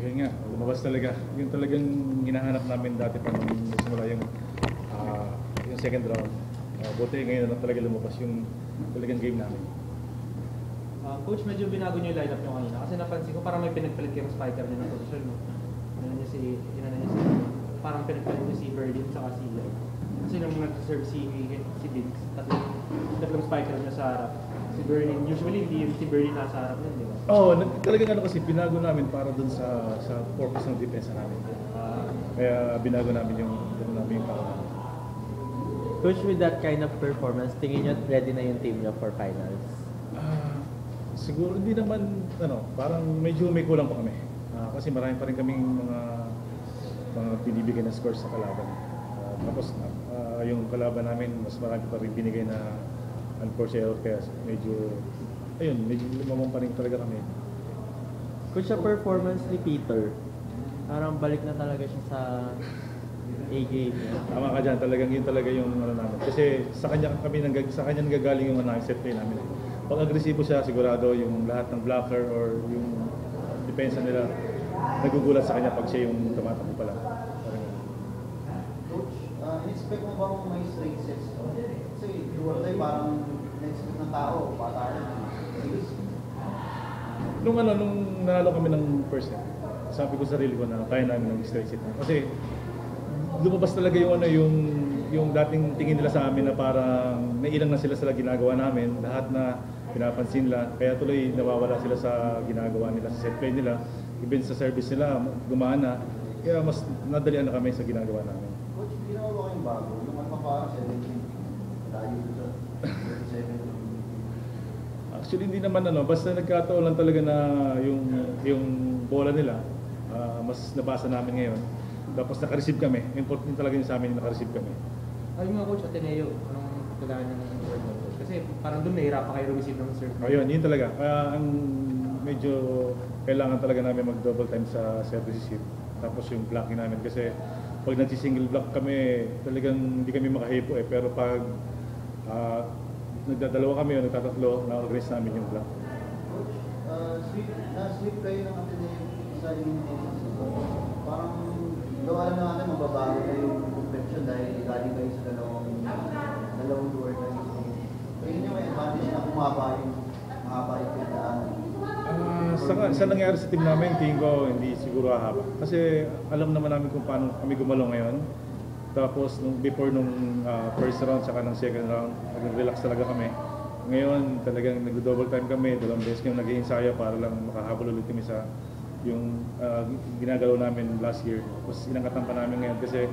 Yun nga, lumabas talaga. Yung talagang hinahanap namin dati pa nung simula yung second round. Buti ngayon na talaga lumabas yung talagang game namin. Coach, medyo binago niyo yung lineup niyo kanina kasi napansin ko parang may pinagpalit yung spiker niya ng position, no? Parang pinagpalit niya si Berlin sa si kasi nung nag-serve si Vince, kasi tatlong spiker niya sa harap. Si Berlin, usually hindi si Berlin nasa harap niya, di ba? Oo, talagang ano kasi binago namin para dun sa purpose ng depensa namin. Kaya binago namin yung para. Coach, with that kind of performance, tingin nyo ready na yung team nyo for finals? Siguro hindi naman, parang medyo may kulang pa kami. Kasi marami pa rin kaming mga binibigay na scores sa kalaban. Tapos yung kalaban namin, mas marami pa rin binigay na unforced error, kaya medyo lumamang pa rin talaga kami. Coach, sa performance ni Peter, parang balik na talaga siya sa A-game niya. Tama ka dyan, yun talaga yung namin. Kasi sa kanya nagagaling yung set play namin. Pag agresibo siya, sigurado yung lahat ng blocker or yung depensa nila nagugulat sa kanya pag siya yung tumatakbo pala. Coach, in-expect mo bang may straight sets? Kasi duwag tayo parang na-expect ng tao, patayan. Nung nanalo kami ng first set, sabi ko sa sarili ko na kaya namin ng straight set. Kasi lumabas talaga yung dating tingin nila sa amin na parang nailang na sila sa ginagawa namin, lahat na pinapansin nila, kaya tuloy nawawala sila sa ginagawa nila, sa set play nila, even sa service nila, gumana, kaya mas nadalian na kami sa ginagawa namin. Coach, ginawa ba kayong bago? Yung parang 17, layo dito sa 37. Actually hindi naman basta nagkataon lang talaga na yung bola nila, mas nabasa namin ngayon. Tapos naka-receive kami. Important talaga yung sa amin na naka-receive kami. Ayun nga, Coach, Ateneo, anong kailangan niya ng serve mo? Kasi parang doon nahihirapan kayo receive ng serve. Ayun, yun talaga. Kaya ang medyo kailangan talaga namin mag-double time sa serve receive. Tapos yung blocking namin kasi pag nag-single block kami, talagang hindi kami makahipo eh. Pero pag nagdadalawa kami o nagtatatlo, na-organize namin yung block. Coach, na-sweep kayo ng Ateneo sa eliminations. Parang gawa na natin mababago na yung competition dahil galing kayo sa dalawang door na yung kaya nyo may advantage na mahaba yung pintaan. Sa nangyari sa team namin, tingin ko hindi siguro hahaba. Kasi alam naman namin kung paano kami gumalaw ngayon. Tapos before nung first round saka ng second round, nag-relax talaga kami. Ngayon talagang nag-double time kami, dalawang beses kami nag-iinsaya para lang makahabol ulit kami sa yung ginagalaw namin last year. Tapos inangkatan pa namin ngayon kasi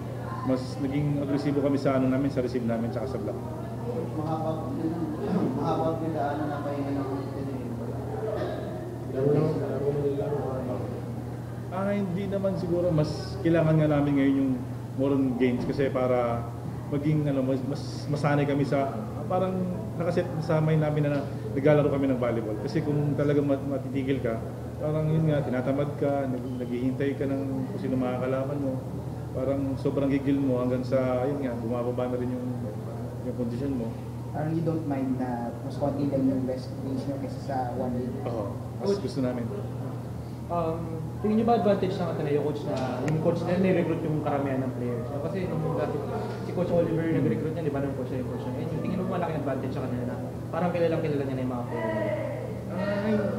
mas naging agresibo kami sa sa receive namin tsaka sa block. Mahaba pintaan na pahinga ng Hindi naman siguro, mas kailangan nga namin ngayon yung more on games kasi para maging mas masanay kami sa parang nakaset sa mind namin na naglalaro kami ng volleyball. Kasi kung talagang matitigil ka, parang yun nga, tinatamad ka, naghihintay ka ng kung sino makakalaban mo. Parang sobrang gigil mo hanggang sa, yun nga, bumababa na rin yung condition mo. Parang you don't mind na mas konti lang yung best days nyo kaysa sa 1 week? Oo, mas gusto namin. Tingin niyo ba advantage ng Ateneo, Coach, na yung coach na nire-recruit yung karamihan ng players? Kasi nung dati, si Coach Oliver nag-recruit niya, di ba nung coach siya yung coach niya? Tingin mo malaking advantage sa kanila na parang kilalang niya na yung mga players?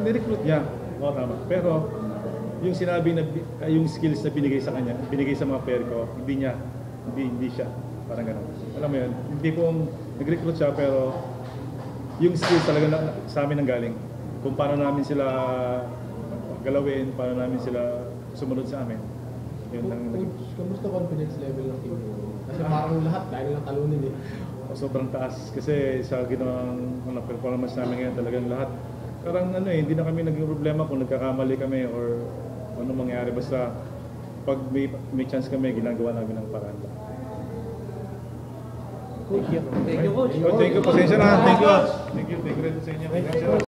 Nire-recruit niya. Oo, tama. Pero yung sinabi na yung skills na binigay sa kanya, binigay sa mga player ko, hindi siya. Parang gano'n. Alam mo yun, hindi pong nag-recruit siya pero yung skills talaga sa amin ang galing. Kung paano namin sila galawin, paano namin sila sumunod sa amin. Yun lang. Coach, kamusta confidence level ng team mo? Kasi parang lahat, dahil lang talunin eh. Sobrang taas kasi sa ginawang performance namin ngayon talagang lahat. Parang hindi na kami naging problema kung nagkakamali kami or ano mangyari. Basta pag may chance kami, ginagawa namin ng paraan. Thank you. Thank you, Coach. Thank you, pasensya na. Thank you rin sa inyo.